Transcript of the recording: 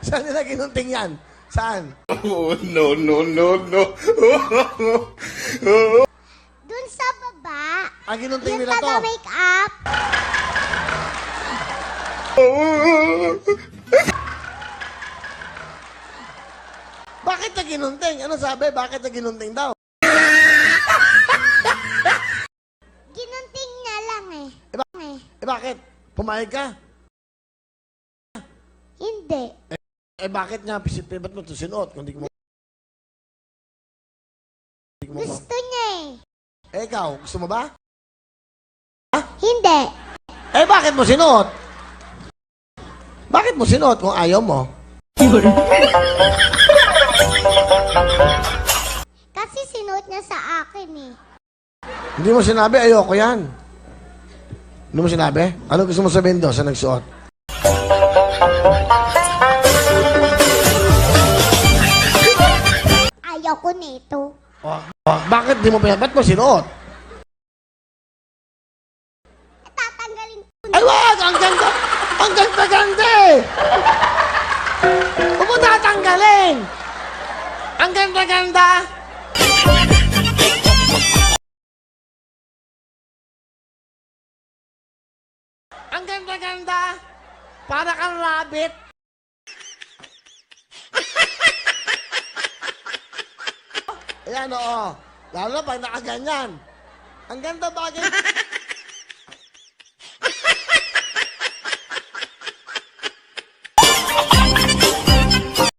Saan nila ginunting yan? Saan? Oh, no, no, no, no. Dun sa baba. Ang ginunting Yung nila to? taga-make up. Bakit na ginunting? Ano sabi? Bakit na ginunting daw? Ginunting niya lang eh. Bakit? Pumayag ka? Hindi. Bakit nga? Ba't mo ito sinuot? Kung di mo... Gusto niya eh. Ikaw, gusto mo ba? Hindi. Bakit mo sinuot? Bakit mo sinuot kung ayaw mo? Kasi sinuot niya sa akin eh. Hindi mo sinabi, ayoko yan. Hindi mo sinabi? Ano gusto mo sabihin doon sa nagsuot? Ayaw ko nito. Bakit di mo pa yan? Ba't mo sinuot? Tatanggalin ko. Ay, wag! Ang ganda! Ang ganda-ganda eh! Huwag mo tatanggalin! Ang ganda-ganda! Ang ganda-ganda! Para kang rabbit! Ayan, oo. Lalo na pag nakaganyan. Ang ganda bagay.